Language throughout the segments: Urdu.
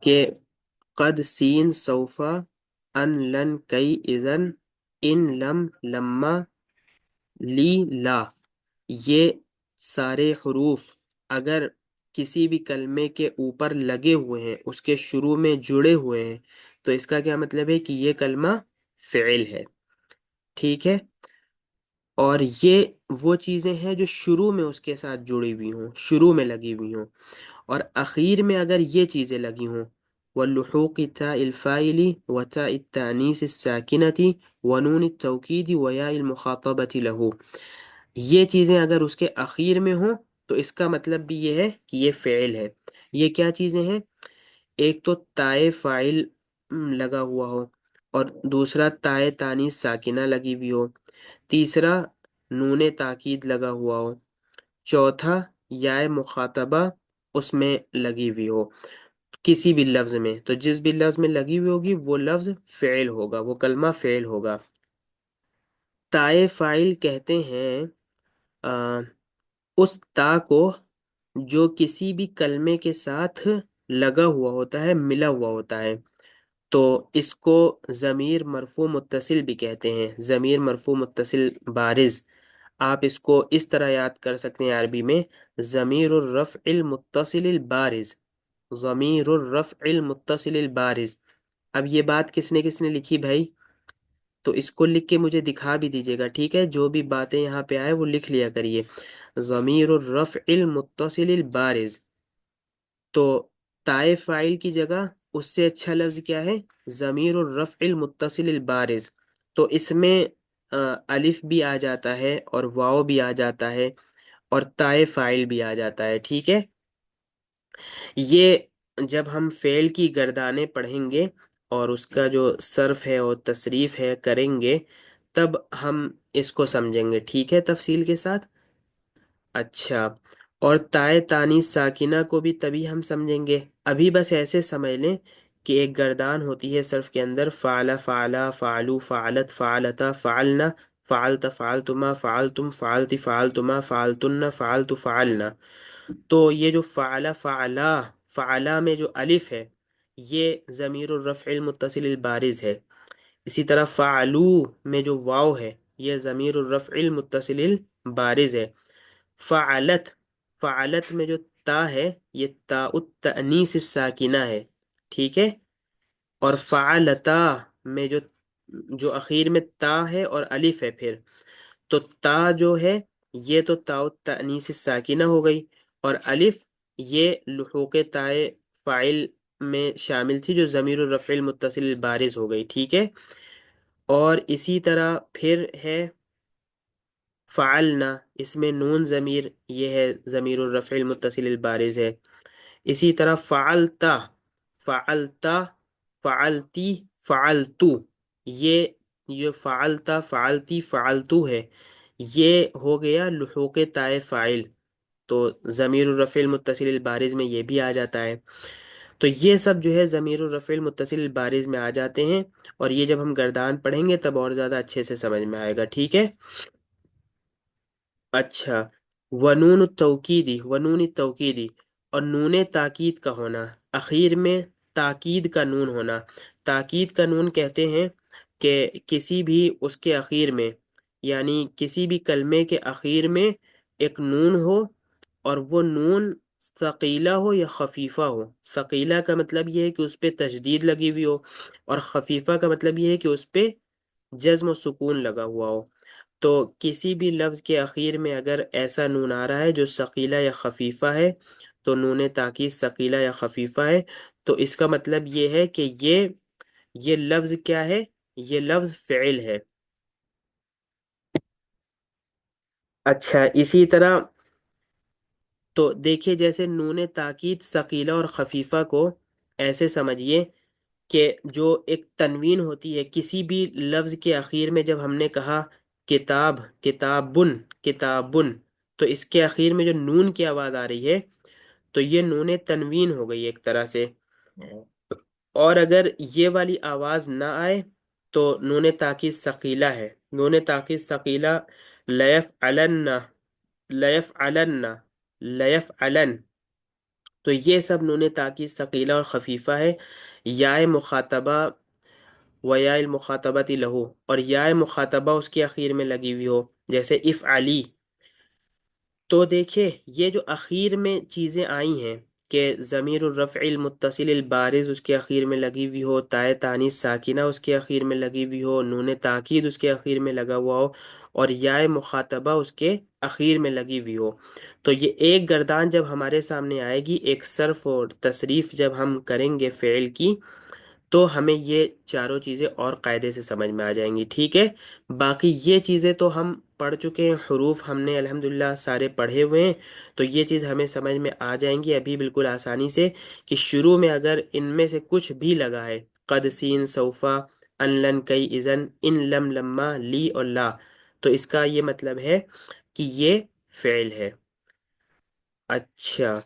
کہ قد سین سوفا ان لن کئی اذن ان لم لما لی لا، یہ سارے حروف اگر کسی بھی کلمے کے اوپر لگے ہوئے ہیں، اس کے شروع میں جڑے ہوئے ہیں، تو اس کا کیا مطلب ہے کہ یہ کلمہ فعل ہے، ٹھیک ہے۔ اور یہ وہ چیزیں ہیں جو شروع میں اس کے ساتھ جڑی ہوئی ہوں، شروع میں لگی ہوئی ہوں، اور اخیر میں اگر یہ چیزیں لگی ہوں، واللحوق تاء الفاعل وتاء التانیث الساکنة ونون التوکید ویاء المخاطبة له، یہ چیزیں اگر اس کے اخیر میں ہوں تو اس کا مطلب بھی یہ ہے کہ یہ فعل ہے۔ یہ کیا چیزیں ہیں؟ ایک تو تائے فاعل لگا ہوا ہو، اور دوسرا تائے تانیث ساکنہ لگی ہوئی ہو، تیسرا نون تاکید لگا ہوا ہو، چوتھا یا مخاطبہ اس میں لگی ہوئی ہو کسی بھی لفظ میں، تو جس بھی لفظ میں لگی ہوئی ہوگی وہ لفظ فعل ہوگا، وہ کلمہ فعل ہوگا۔ تائے فاعل کہتے ہیں اس تا کو جو کسی بھی کلمے کے ساتھ لگا ہوا ہوتا ہے، ملا ہوا ہوتا ہے، تو اس کو ضمیر مرفوع متصل بھی کہتے ہیں، ضمیر مرفوع متصل بارز۔ آپ اس کو اس طرح یاد کر سکتے ہیں عربی میں، ضمیر الرفع المتصل البارز، ضمیر الرفع المتصل البارز۔ اب یہ بات کس نے لکھی بھائی؟ تو اس کو لکھ کے مجھے دکھا بھی دیجیے گا، ٹھیک ہے؟ جو بھی باتیں یہاں پہ آئے وہ لکھ لیا کریے۔ ضمیر الرفع المتصل البارز، تو تائے فاعل کی جگہ اس سے اچھا لفظ کیا ہے؟ ضمیر الرفع المتصل البارز۔ تو اس میں الف بھی آ جاتا ہے اور واو بھی آ جاتا ہے اور تائے فاعل بھی آ جاتا ہے، ٹھیک ہے؟ یہ جب ہم فعل کی گردانیں پڑھیں گے اور اس کا جو صرف ہے اور تصریف ہے کریں گے، تب ہم اس کو سمجھیں گے، ٹھیک ہے، تفصیل کے ساتھ۔ اچھا، اور تائے تانیث ساکنہ کو بھی تبھی ہم سمجھیں گے، ابھی بس ایسے سمجھ لیں کہ ایک گردان ہوتی ہے صرف کے اندر، فعل فعلا فعلو فعلت فعلتا فعلنا فعلت فعلتما فعلتم فعلتی فعلتما فعلتن فعلت فعلنا، تو یہ جو فعل فعلا، فعلا میں جو الف ہے یہ ضمیر الرفع المتصل البارز ہے، اسی طرح فعلو میں جو واو ہے یہ ضمیر الرفع المتصل البارز ہے۔ فعلت، فعلت میں جو تا ہے یہ تا التأنیث الساکنہ ہے، ٹھیک ہے؟ اور فعلتا میں جو اخیر میں تا ہے اور الف ہے، پھر تو تا جو ہے یہ تو تا التأنیث الساکنہ ہو گئی، اور الف یہ لحوق تائے فاعل میں شامل تھی جو ضمیر الرفع المتصل البارز ہو گئی، ٹھیک ہے؟ اور اسی طرح پھر ہے فعلنا، اس میں نون ضمیر یہ ہے ضمیر الرفع المتصل البارز ہے۔ اسی طرح فعلتا، فعلتا، فعلتی، فعلتو، یہ فعلتا فعلتی فعلتو ہے، یہ ہو گیا لحوق تائے فاعل، تو ضمیر الرفع المتصل البارز میں یہ بھی آ جاتا ہے۔ تو یہ سب جو ہے ضمیر الرفع المتصل البارز میں آ جاتے ہیں، اور یہ جب ہم گردان پڑھیں گے تب اور زیادہ اچھے سے سمجھ میں آئے گا، ٹھیک ہے؟ اچھا، ونون التوکیدی، ونون التوکیدی، اور نون تاکید کا ہونا، اخیر میں تاکید کا نون ہونا۔ تاکید کا نون کہتے ہیں کہ کسی بھی اس کے اخیر میں، یعنی کسی بھی کلمے کے اخیر میں ایک نون ہو، اور وہ نون ثقیلہ ہو یا خفیفہ ہو۔ ثقیلہ کا مطلب یہ ہے کہ اس پہ تشدید لگی ہوئی ہو، اور خفیفہ کا مطلب یہ ہے کہ اس پہ جزم و سکون لگا ہوا ہو۔ تو کسی بھی لفظ کے اخیر میں اگر ایسا نون آ رہا ہے جو ثقیلہ یا خفیفہ ہے، تو نون تاکید ثقیلہ یا خفیفہ ہے، تو اس کا مطلب یہ ہے کہ یہ لفظ کیا ہے؟ یہ لفظ فعل ہے۔ اچھا، اسی طرح تو دیکھیے جیسے نون تاکید ثقیلہ اور خفیفہ کو ایسے سمجھیے کہ جو ایک تنوین ہوتی ہے کسی بھی لفظ کے اخیر میں، جب ہم نے کہا کتاب، کتابن، کتابن، تو اس کے اخیر میں جو نون کی آواز آ رہی ہے تو یہ نون تنوین ہو گئی ایک طرح سے، اور اگر یہ والی آواز نہ آئے تو نون تاکید ثقیلہ ہے، نون تاکید ثقیلہ، لیف علن، لیف علن، لیف علن، تو یہ سب نون تاکید ثقیلہ اور خفیفہ ہے. یا مخاطبہ و یا المخاطبت لہو، اور یا مخاطبہ اس کے اخیر میں لگی ہوئی ہو، جیسے اف علی. تو دیکھیں یہ جو اخیر میں چیزیں آئی ہیں کہ ضمیر الرفع المتصل البارز اس کے اخیر میں لگی ہوئی ہو، تائے تانیث ساکنہ اس کے اخیر میں لگی ہوئی ہو، نون تاکید اس کے اخیر میں لگا ہوا ہو، اور یا مخاطبہ اس کے اخیر میں لگی ہوئی ہو، تو یہ ایک گردان جب ہمارے سامنے آئے گی، ایک صرف اور تصریف جب ہم کریں گے فعل کی، تو ہمیں یہ چاروں چیزیں اور قاعدے سے سمجھ میں آ جائیں گی. ٹھیک ہے. باقی یہ چیزیں تو ہم پڑھ چکے ہیں، حروف ہم نے الحمدللہ سارے پڑھے ہوئے ہیں، تو یہ چیز ہمیں سمجھ میں آ جائیں گی ابھی بالکل آسانی سے، کہ شروع میں اگر ان میں سے کچھ بھی لگا ہے، قد سین سوفا ان لن کئی اذن ان لم لما لی اور لا، تو اس کا یہ مطلب ہے کہ یہ فعل ہے. اچھا،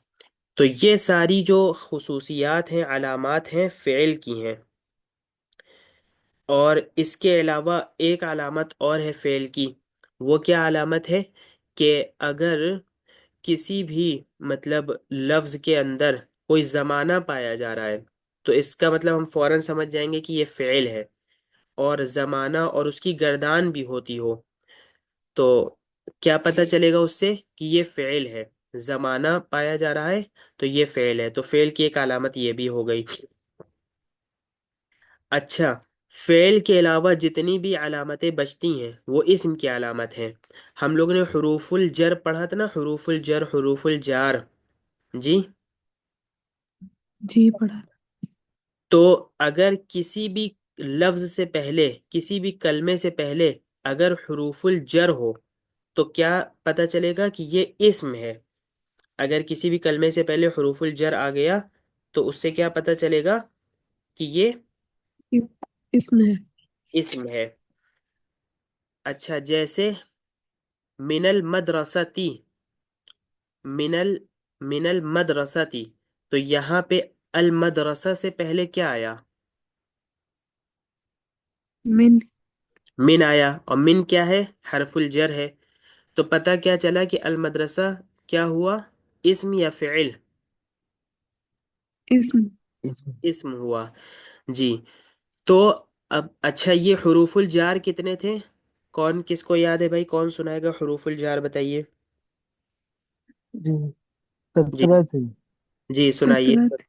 تو یہ ساری جو خصوصیات ہیں، علامات ہیں، فعل کی ہیں. اور اس کے علاوہ ایک علامت اور ہے فعل کی. وہ کیا علامت ہے؟ کہ اگر کسی بھی مطلب لفظ کے اندر کوئی زمانہ پایا جا رہا ہے، تو اس کا مطلب ہم فوراً سمجھ جائیں گے کہ یہ فعل ہے. اور زمانہ اور اس کی گردان بھی ہوتی ہو، تو کیا پتہ چلے گا اس سے کہ یہ فعل ہے؟ زمانہ پایا جا رہا ہے تو یہ فعل ہے، تو فعل کی ایک علامت یہ بھی ہو گئی. اچھا، فعل کے علاوہ جتنی بھی علامتیں بچتی ہیں وہ اسم کی علامت ہیں. ہم لوگ نے حروف الجر پڑھا تھا نا، حروف الجر، حروف الجار. جی. جی پڑھا. تو اگر کسی بھی لفظ سے پہلے، کسی بھی کلمے سے پہلے اگر حروف الجر ہو، تو کیا پتہ چلے گا کہ یہ اسم ہے؟ اگر کسی بھی کلمے سے پہلے حروف الجر آ گیا تو اس سے کیا پتہ چلے گا کہ یہ اسم ہے. اسم ہے. اچھا، جیسے من المدرستی، من المدرستی، تو یہاں پہ المدرسہ سے پہلے کیا آیا؟ من. من آیا، اور من کیا ہے؟ حرف الجر ہے. تو پتہ کیا چلا کہ المدرسہ کیا ہوا؟ اسم یا فعل؟ اسم. اسم ہوا. جی. تو اب اچھا، یہ حروف الجار کتنے تھے؟ کون کس کو یاد ہے بھائی؟ کون سنائے گا حروف الجار؟ بتائیے. جی جی 17 تھی. جی سنائیے. 17.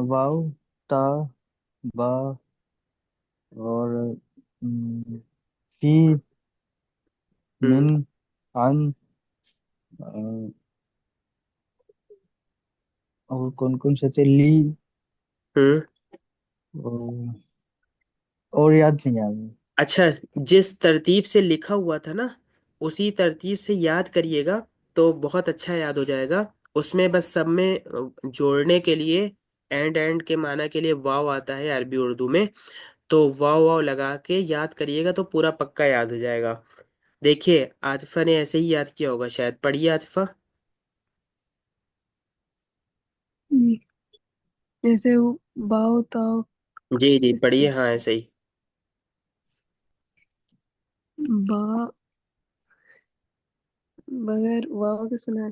واو، تا، با، اور فی، ہوں من، عن، آ، اور کون کون سے تھے؟ لی، ہوں اور اور یاد نہیں آ رہا. اچھا، جس ترتیب سے لکھا ہوا تھا نا اسی ترتیب سے یاد کریے گا تو بہت اچھا یاد ہو جائے گا. اس میں بس سب میں جوڑنے کے لیے اینڈ کے معنی کے لیے واو آتا ہے عربی اردو میں، تو واو واو لگا کے یاد کریے گا تو پورا پکا یاد ہو جائے گا. دیکھیے عاطفہ نے ایسے ہی یاد کیا ہوگا شاید. پڑھیے عاطفہ. جیسے وہ باؤ تاؤ. جی جی پڑھیے، ہاں ایسے ہی. با بغیر واو کے سنا.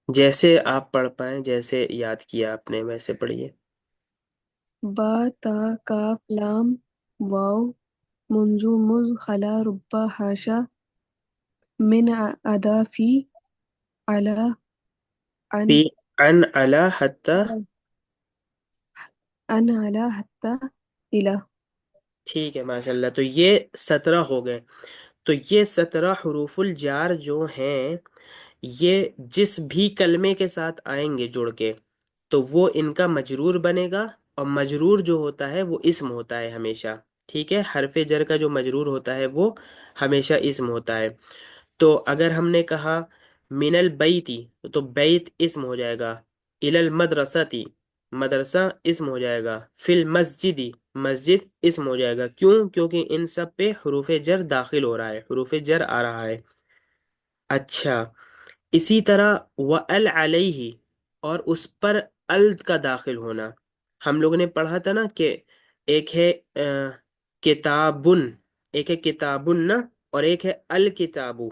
جیسے آپ پڑھ پائیں، جیسے یاد کیا آپ نے ویسے پڑھیے. با تا کاف لام واو منزو مز خلا ربا حاشا من ادا فی علا عن فی ان علا حتی. ان علا حتی الہ. ٹھیک ہے، ماشاء اللہ. تو یہ 17 ہو گئے. تو یہ 17 حروف الجار جو ہیں، یہ جس بھی کلمے کے ساتھ آئیں گے جڑ کے تو وہ ان کا مجرور بنے گا، اور مجرور جو ہوتا ہے وہ اسم ہوتا ہے ہمیشہ. ٹھیک ہے، حرف جر کا جو مجرور ہوتا ہے وہ ہمیشہ اسم ہوتا ہے. تو اگر ہم نے کہا من البیتی تو بیت اسم ہو جائے گا، الی المدرستی مدرسہ اسم ہو جائے گا، فی المسجدی مسجد اسم ہو جائے گا. کیوں؟ کیونکہ ان سب پہ حروف جر داخل ہو رہا ہے، حروف جر آ رہا ہے. اچھا، اسی طرح وَأَلْ عَلَيْهِ، اور اس پر ال کا داخل ہونا. ہم لوگوں نے پڑھا تھا نا کہ ایک ہے کتابن، ایک ہے کتابن نا، اور ایک ہے الکتابو.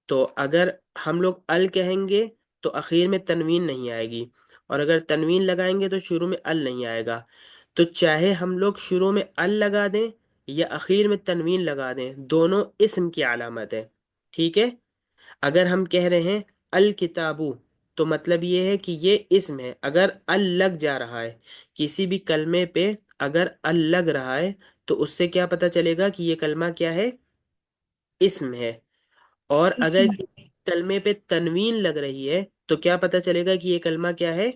تو اگر ہم لوگ ال کہیں گے تو اخیر میں تنوین نہیں آئے گی، اور اگر تنوین لگائیں گے تو شروع میں ال نہیں آئے گا۔ تو چاہے ہم لوگ شروع میں ال لگا دیں یا اخیر میں تنوین لگا دیں، دونوں اسم کی علامت ہے، ٹھیک ہے؟ اگر ہم کہہ رہے ہیں الکتابو، تو مطلب یہ ہے کہ یہ اسم ہے۔ اگر ال لگ جا رہا ہے کسی بھی کلمے پہ، اگر ال لگ رہا ہے تو اس سے کیا پتہ چلے گا کہ یہ کلمہ کیا ہے؟ اسم ہے۔ اور اگر اسم کسی کلمے پہ تنوین لگ رہی ہے تو کیا پتہ چلے گا کہ یہ کلمہ کیا ہے؟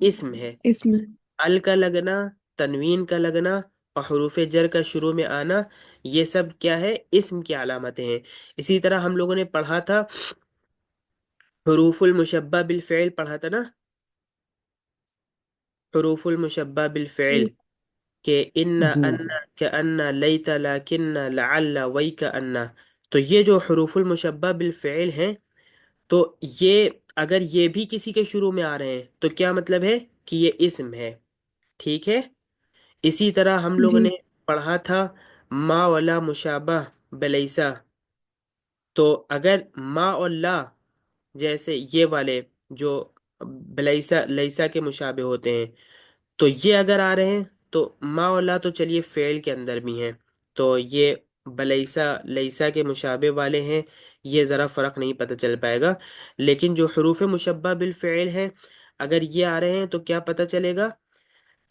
اسم ہے۔ اسم ال کا لگنا، تنوین کا لگنا اور حروف جر کا شروع میں آنا، یہ سب کیا ہے؟ اسم کی علامتیں ہیں۔ اسی طرح ہم لوگوں نے پڑھا تھا حروف المشبہ بالفعل، پڑھا تھا نا؟ حروف المشبہ بالفعل کہ ان جی ان کأن لیت لکن لعل ویکأن، تو یہ جو حروف المشبہ بالفعل ہیں، تو یہ اگر یہ بھی کسی کے شروع میں آ رہے ہیں تو کیا مطلب ہے؟ کہ یہ اسم ہے، ٹھیک ہے؟ اسی طرح ہم لوگوں جی نے پڑھا تھا ما ولا مشابہ بلیسا، تو اگر ما اور لا جیسے یہ والے جو بلیسا لیسا کے مشابہ ہوتے ہیں، تو یہ اگر آ رہے ہیں تو ما اور لا تو چلیے فعل کے اندر بھی ہیں، تو یہ بلیسا لیسا کے مشابہ والے ہیں، یہ ذرا فرق نہیں پتہ چل پائے گا۔ لیکن جو حروف مشبہ بالفعل ہیں، اگر یہ آ رہے ہیں تو کیا پتہ چلے گا؟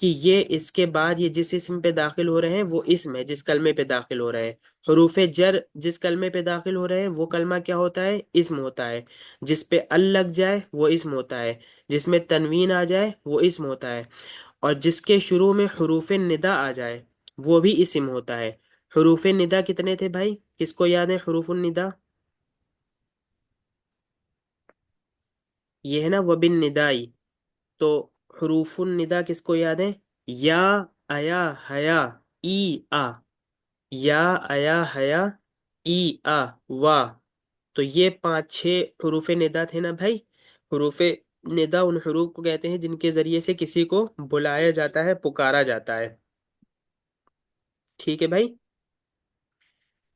کہ یہ اس کے بعد یہ جس اسم پہ داخل ہو رہے ہیں وہ اسم ہے جس کلمے پہ داخل ہو رہے ہیں۔ حروف جر جس کلمے پہ داخل ہو رہے ہیں وہ کلمہ کیا ہوتا ہے؟ اسم ہوتا ہے۔ جس پہ ال لگ جائے وہ اسم ہوتا ہے، جس میں تنوین آ جائے وہ اسم ہوتا ہے، اور جس کے شروع میں حروف ندا آ جائے وہ بھی اسم ہوتا ہے۔ حروف ندا کتنے تھے بھائی؟ کس کو یاد ہے حروف الندا؟ یہ ہے نا وبن ندائی، تو حروف الندا کس کو یاد ہے؟ یا، ایا، حیا، ای، آ، یا، ایا، حیا، ای، آ، وا، تو یہ 5 6 حروف ندا تھے نا بھائی۔ حروف ندا ان حروف کو کہتے ہیں جن کے ذریعے سے کسی کو بلایا جاتا ہے، پکارا جاتا ہے، ٹھیک ہے بھائی؟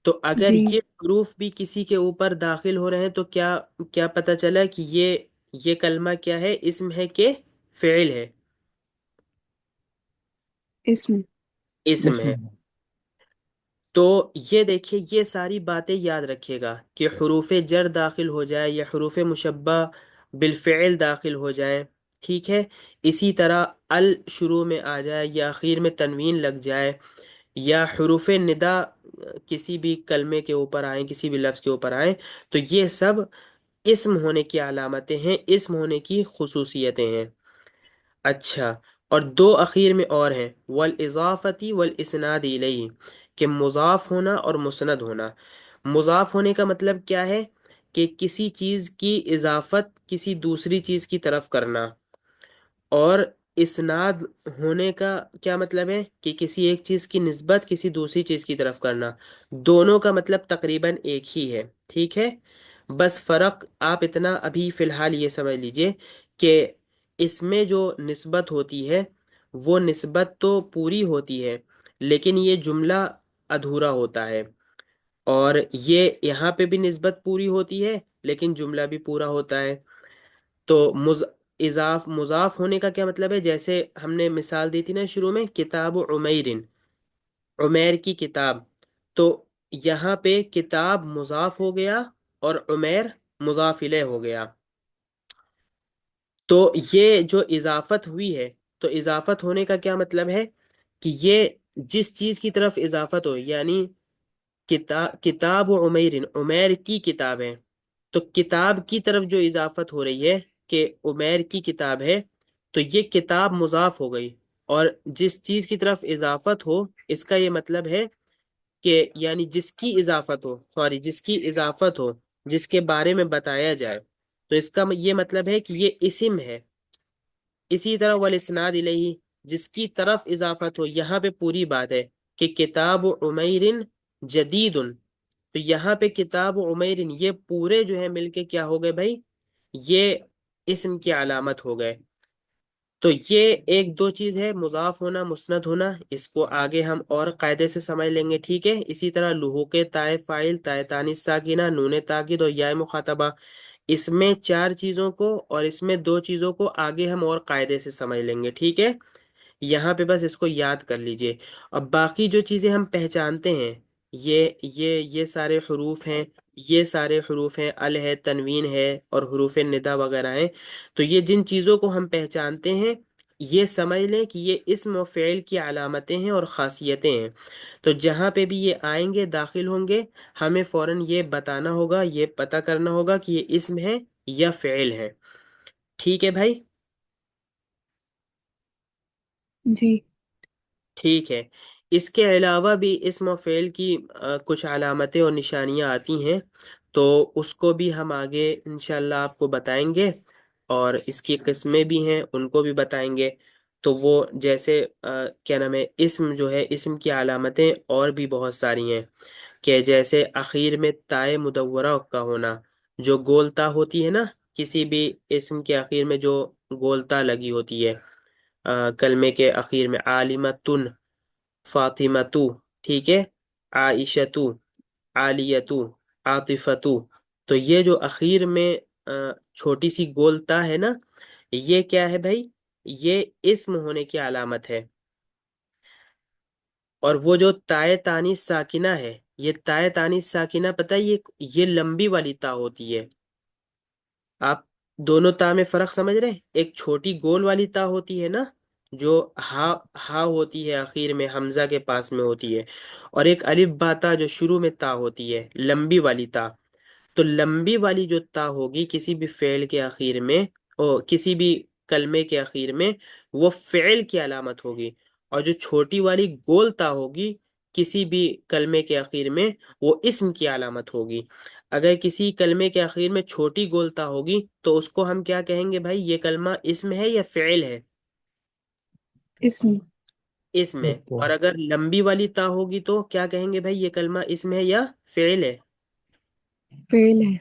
تو اگر جی یہ حروف بھی کسی کے اوپر داخل ہو رہے ہیں تو کیا کیا پتہ چلا کہ یہ کلمہ کیا ہے؟ اسم ہے کہ فعل ہے؟ اسم اسم اسم ہے۔ تو یہ دیکھیے، یہ ساری باتیں یاد رکھیے گا کہ حروف جر داخل ہو جائے یا حروف مشبہ بالفعل داخل ہو جائے، ٹھیک ہے؟ اسی طرح ال شروع میں آ جائے یا آخر میں تنوین لگ جائے، یا حروف ندا کسی بھی کلمے کے اوپر آئیں، کسی بھی لفظ کے اوپر آئیں، تو یہ سب اسم ہونے کی علامتیں ہیں، اسم ہونے کی خصوصیتیں ہیں۔ اچھا، اور دو اخیر میں اور ہیں، والاضافتی والاسناد الیہ، کہ مضاف ہونا اور مسند ہونا۔ مضاف ہونے کا مطلب کیا ہے؟ کہ کسی چیز کی اضافت کسی دوسری چیز کی طرف کرنا، اور اسناد ہونے کا کیا مطلب ہے؟ کہ کسی ایک چیز کی نسبت کسی دوسری چیز کی طرف کرنا۔ دونوں کا مطلب تقریباً ایک ہی ہے، ٹھیک ہے؟ بس فرق آپ اتنا ابھی فی الحال یہ سمجھ لیجئے کہ اس میں جو نسبت ہوتی ہے وہ نسبت تو پوری ہوتی ہے، لیکن یہ جملہ ادھورا ہوتا ہے، اور یہ یہاں پہ بھی نسبت پوری ہوتی ہے لیکن جملہ بھی پورا ہوتا ہے۔ تو مضاف ہونے کا کیا مطلب ہے؟ جیسے ہم نے مثال دی تھی نا شروع میں، کتاب عمیرن، عمیر کی کتاب، تو یہاں پہ کتاب مضاف ہو گیا اور عمیر مضاف الیہ ہو گیا۔ تو یہ جو اضافت ہوئی ہے، تو اضافت ہونے کا کیا مطلب ہے؟ کہ یہ جس چیز کی طرف اضافت ہو، یعنی کتاب عمیر، عمیر کی کتاب ہے، تو کتاب کی طرف جو اضافت ہو رہی ہے کہ عمیر کی کتاب ہے، تو یہ کتاب مضاف ہو گئی، اور جس چیز کی طرف اضافت ہو اس کا یہ مطلب ہے کہ یعنی جس کی اضافت ہو، جس کے بارے میں بتایا جائے، تو اس کا یہ مطلب ہے کہ یہ اسم ہے۔ اسی طرح والاسناد الیہ، جس کی طرف اضافت ہو، یہاں پہ پوری بات ہے کہ کتاب عمیر جدید، تو یہاں پہ کتاب عمیر یہ پورے جو ہے مل کے کیا ہو گئے بھائی؟ یہ اسم کی علامت ہو گئے۔ تو یہ ایک دو چیز ہے، مضاف ہونا، مسند ہونا، اس کو آگے ہم اور قاعدے سے سمجھ لیں گے، ٹھیک ہے؟ اسی طرح لحوق تائے فاعل، تائے تانیث ساکنہ، نون تاکید اور یا مخاطبہ، اس میں 4 چیزوں کو اور اس میں 2 چیزوں کو آگے ہم اور قاعدے سے سمجھ لیں گے، ٹھیک ہے؟ یہاں پہ بس اس کو یاد کر لیجئے. اور باقی جو چیزیں ہم پہچانتے ہیں، یہ سارے حروف ہیں، یہ سارے حروف ہیں، ال ہے، تنوین ہے اور حروف ندا وغیرہ ہیں. تو یہ جن چیزوں کو ہم پہچانتے ہیں، یہ سمجھ لیں کہ یہ اسم و فعل کی علامتیں ہیں اور خاصیتیں ہیں. تو جہاں پہ بھی یہ آئیں گے، داخل ہوں گے، ہمیں فوراً یہ بتانا ہوگا، یہ پتہ کرنا ہوگا کہ یہ اسم ہے یا فعل ہے. ٹھیک ہے بھائی؟ جی. ٹھیک ہے. اس کے علاوہ بھی اسم و فعل کی کچھ علامتیں اور نشانیاں آتی ہیں، تو اس کو بھی ہم آگے انشاءاللہ آپ کو بتائیں گے، اور اس کی قسمیں بھی ہیں ان کو بھی بتائیں گے. تو وہ جیسے کیا نام ہے، اسم جو ہے، اسم کی علامتیں اور بھی بہت ساری ہیں، کہ جیسے اخیر میں تائے مدورہ کا ہونا، جو گولتا ہوتی ہے نا، کسی بھی اسم کے اخیر میں جو گولتا لگی ہوتی ہے، کلمے کے اخیر میں، عالمتن، فاطمتو، ٹھیک ہے، عائشتو، عالیتو، عاطفتو. تو یہ جو اخیر میں چھوٹی سی گولتا ہے نا، یہ کیا ہے بھائی؟ یہ اسم ہونے کی علامت ہے. اور وہ جو تائے تانیث ساکنہ ہے، یہ تائے تانیث ساکنہ پتہ ہے، یہ لمبی والی تا ہوتی ہے. آپ دونوں تا میں فرق سمجھ رہے ہیں؟ ایک چھوٹی گول والی تا ہوتی ہے نا، جو ہا ہا ہوتی ہے اخیر میں، حمزہ کے پاس میں ہوتی ہے، اور ایک الف با تا جو شروع میں تا ہوتی ہے، لمبی والی تا. تو لمبی والی جو تا ہوگی کسی بھی فعل کے اخیر میں، اور کسی بھی کلمے کے اخیر میں، وہ فعل کی علامت ہوگی. اور جو چھوٹی والی گول تا ہوگی کسی بھی کلمے کے اخیر میں، وہ اسم کی علامت ہوگی. اگر کسی کلمے کے اخیر میں چھوٹی گولتا ہوگی تو اس کو ہم کیا کہیں گے بھائی؟ یہ کلمہ اسم ہے یا فعل ہے؟ اسم. اسم ہے. اوکے. اور اگر لمبی والی تا ہوگی تو کیا کہیں گے بھائی؟ یہ کلمہ اسم ہے یا فعل ہے؟ فعل ہے.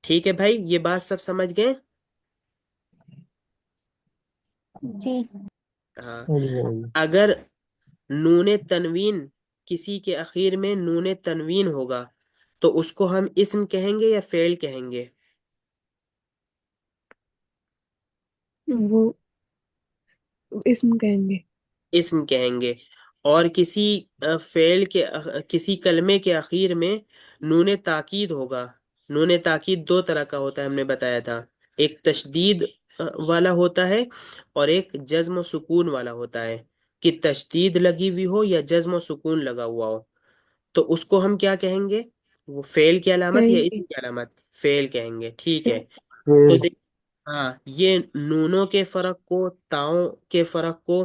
ٹھیک ہے بھائی، یہ بات سب سمجھ گئے؟ جی. ہاں. جی. اگر نون تنوین، کسی کے اخیر میں نون تنوین ہوگا تو اس کو ہم اسم کہیں گے یا فعل کہیں گے؟ وہ اسم کہیں گے. اسم کہیں گے. اور کسی فعل کے کسی کلمے کے اخیر میں نون تاکید ہوگا. نون تاکید 2 طرح کا ہوتا ہے، ہم نے بتایا تھا. ایک تشدید والا ہوتا ہے اور ایک جزم و سکون والا ہوتا ہے، کہ تشدید لگی ہوئی ہو یا جزم و سکون لگا ہوا ہو. تو اس کو ہم کیا کہیں گے؟ وہ فعل کی علامت یا فعل ہے. اسم کی علامت؟ فعل کہیں گے. ٹھیک ہے. تو فیل. ہاں، یہ نونوں کے فرق کو، تاؤں کے فرق کو،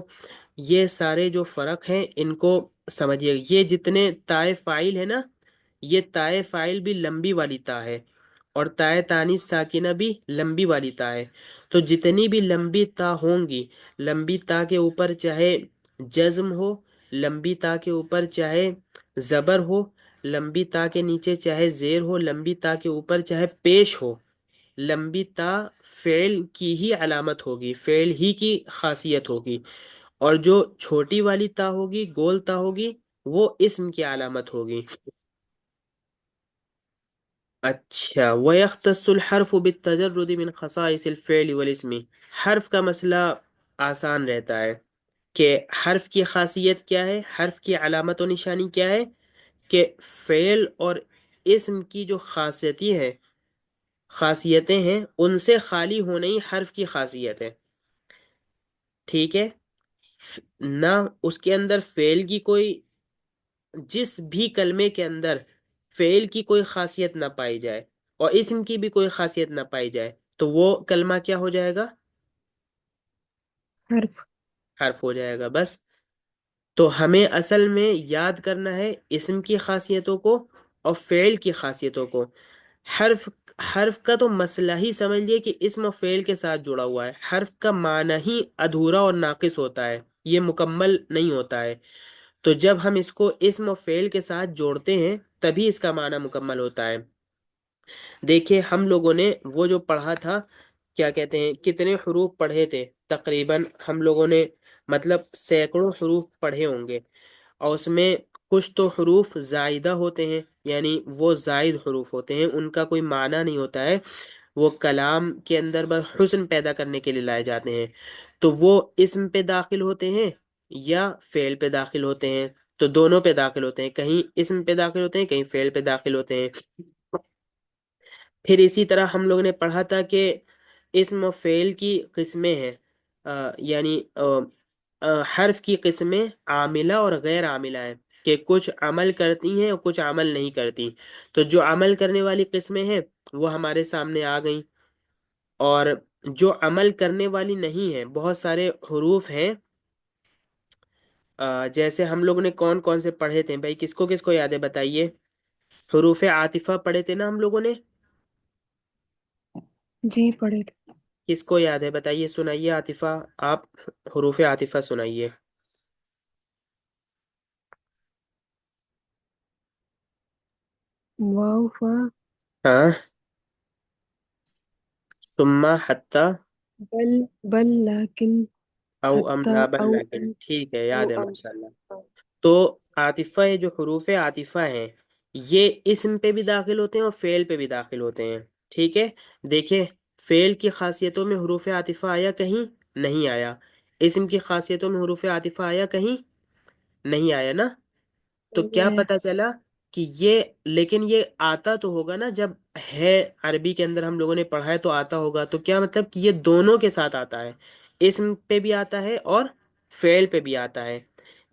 یہ سارے جو فرق ہیں ان کو سمجھیے. یہ جتنے تائے فاعل ہے نا، یہ تائے فاعل بھی لمبی والی تا ہے، اور تائے تانیث ساکنہ بھی لمبی والی تا ہے. تو جتنی بھی لمبی تا ہوں گی، لمبی تا کے اوپر چاہے جزم ہو، لمبی تا کے اوپر چاہے زبر ہو، لمبی تا کے نیچے چاہے زیر ہو، لمبی تا کے اوپر چاہے پیش ہو، لمبی تا فعل کی ہی علامت ہوگی، فعل ہی کی خاصیت ہوگی. اور جو چھوٹی والی تا ہوگی، گول تا ہوگی، وہ اسم کی علامت ہوگی. اچھا. وَيَخْتَصُّ الْحَرْفُ بِالتَّجَرُّدِ مِنْ خَصَائِصِ الْفِعْلِ وَالِاسْمِ. حرف کا مسئلہ آسان رہتا ہے، کہ حرف کی خاصیت کیا ہے، حرف کی علامت و نشانی کیا ہے، کہ فعل اور اسم کی جو خاصیتیں ہیں ان سے خالی ہونا ہی حرف کی خاصیت ہے. ٹھیک ہے. نہ اس کے اندر فعل کی کوئی، جس بھی کلمے کے اندر فعل کی کوئی خاصیت نہ پائی جائے اور اسم کی بھی کوئی خاصیت نہ پائی جائے، تو وہ کلمہ کیا ہو جائے گا؟ حرف. حرف ہو جائے گا. بس. تو ہمیں اصل میں یاد کرنا ہے اسم کی خاصیتوں کو اور فعل کی خاصیتوں کو. حرف حرف کا تو مسئلہ ہی سمجھ لیے کہ اسم و فعل کے ساتھ جڑا ہوا ہے. حرف کا معنی ہی ادھورا اور ناقص ہوتا ہے، یہ مکمل نہیں ہوتا ہے. تو جب ہم اس کو اسم و فعل کے ساتھ جوڑتے ہیں تبھی اس کا معنی مکمل ہوتا ہے. دیکھیں ہم لوگوں نے وہ جو پڑھا تھا، کیا کہتے ہیں، کتنے حروف پڑھے تھے تقریباً ہم لوگوں نے، مطلب سینکڑوں حروف پڑھے ہوں گے. اور اس میں کچھ تو حروف زائدہ ہوتے ہیں، یعنی وہ زائد حروف ہوتے ہیں، ان کا کوئی معنی نہیں ہوتا ہے. وہ کلام کے اندر بس حسن پیدا کرنے کے لیے لائے جاتے ہیں، تو وہ اسم پہ داخل ہوتے ہیں یا فعل پہ داخل ہوتے ہیں؟ تو دونوں پہ داخل ہوتے ہیں، کہیں اسم پہ داخل ہوتے ہیں، کہیں فعل پہ داخل ہوتے ہیں۔ پھر اسی طرح ہم لوگوں نے پڑھا تھا کہ اسم و فعل کی قسمیں ہیں، یعنی حرف کی قسمیں عاملہ اور غیر عاملہ ہیں، کہ کچھ عمل کرتی ہیں اور کچھ عمل نہیں کرتی۔ تو جو عمل کرنے والی قسمیں ہیں وہ ہمارے سامنے آ گئیں، اور جو عمل کرنے والی نہیں ہیں بہت سارے حروف ہیں، جیسے ہم لوگوں نے کون کون سے پڑھے تھے بھائی، کس کو یاد ہے بتائیے؟ حروف عاطفہ پڑھے تھے نا ہم لوگوں نے؟ جی پڑھے تھے۔ کس کو یاد ہے بتائیے، سنائیے عاطفہ، آپ حروف عاطفہ سنائیے۔ واو فا ہاں، ثم حتی، بل بل لیکن او حتی املا بل او لیکن، ام ٹھیک ہے، او یاد ہے ام ماشاء اللہ۔ تو عاطفہ، یہ جو حروف عاطفہ ہیں یہ اسم پہ بھی داخل ہوتے ہیں اور فعل پہ بھی داخل ہوتے ہیں، ٹھیک ہے؟ دیکھیں، فعل کی خاصیتوں میں حروف عاطفہ آیا کہیں؟ نہیں آیا۔ اسم کی خاصیتوں میں حروف عاطفہ آیا کہیں؟ نہیں آیا نا؟ تو نہیں کیا آیا۔ پتا چلا کہ یہ، لیکن یہ آتا تو ہوگا نا، جب ہے عربی کے اندر ہم لوگوں نے پڑھا ہے تو آتا ہوگا، تو کیا مطلب کہ یہ دونوں کے ساتھ آتا ہے، اسم پہ بھی آتا ہے اور فعل پہ بھی آتا ہے۔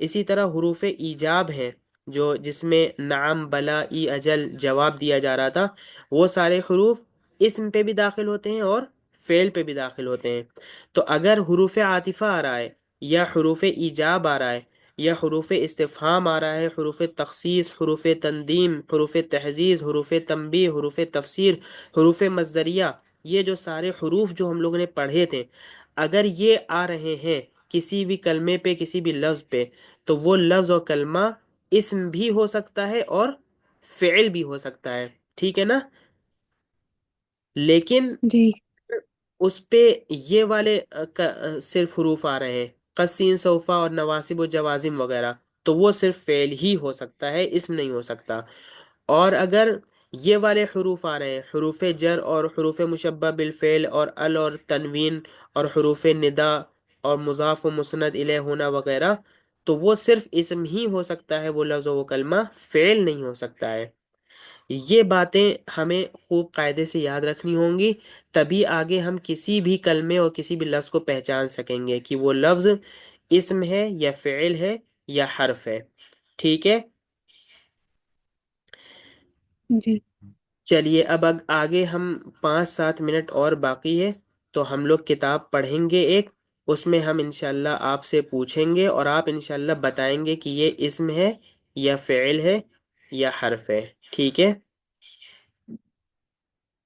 اسی طرح حروف ایجاب ہیں، جو جس میں نعم، بلا، ای، اجل جواب دیا جا رہا تھا، وہ سارے حروف اسم پہ بھی داخل ہوتے ہیں اور فعل پہ بھی داخل ہوتے ہیں۔ تو اگر حروف عاطفہ آ رہا ہے یا حروف ایجاب آ رہا ہے یا حروف استفہام آ رہا ہے، حروف تخصیص، حروف تندیم، حروف تحزیز، حروف تنبیہ، حروف تفسیر، حروف مصدریہ، یہ جو سارے حروف جو ہم لوگوں نے پڑھے تھے، اگر یہ آ رہے ہیں کسی بھی کلمے پہ، کسی بھی لفظ پہ، تو وہ لفظ اور کلمہ اسم بھی ہو سکتا ہے اور فعل بھی ہو سکتا ہے، ٹھیک ہے نا؟ لیکن جی اس پہ یہ والے صرف حروف آ رہے ہیں، قسین، صوفہ اور نواسب و جوازم وغیرہ، تو وہ صرف فعل ہی ہو سکتا ہے، اسم نہیں ہو سکتا۔ اور اگر یہ والے حروف آ رہے ہیں، حروف جر اور حروف مشبہ بالفعل اور ال اور تنوین اور حروف ندا اور مضاف و مسند الیہ ہونا وغیرہ، تو وہ صرف اسم ہی ہو سکتا ہے، وہ لفظ و وہ کلمہ فعل نہیں ہو سکتا ہے۔ یہ باتیں ہمیں خوب قاعدے سے یاد رکھنی ہوں گی، تبھی آگے ہم کسی بھی کلمے اور کسی بھی لفظ کو پہچان سکیں گے کہ وہ لفظ اسم ہے یا فعل ہے یا حرف ہے، ٹھیک ہے؟ جی چلیے اب آگے ہم 5-7 منٹ اور باقی ہے، تو ہم لوگ کتاب پڑھیں گے ایک، اس میں ہم انشاءاللہ آپ سے پوچھیں گے اور آپ انشاءاللہ بتائیں گے کہ یہ اسم ہے یا فعل ہے یا حرف ہے، ٹھیک ہے؟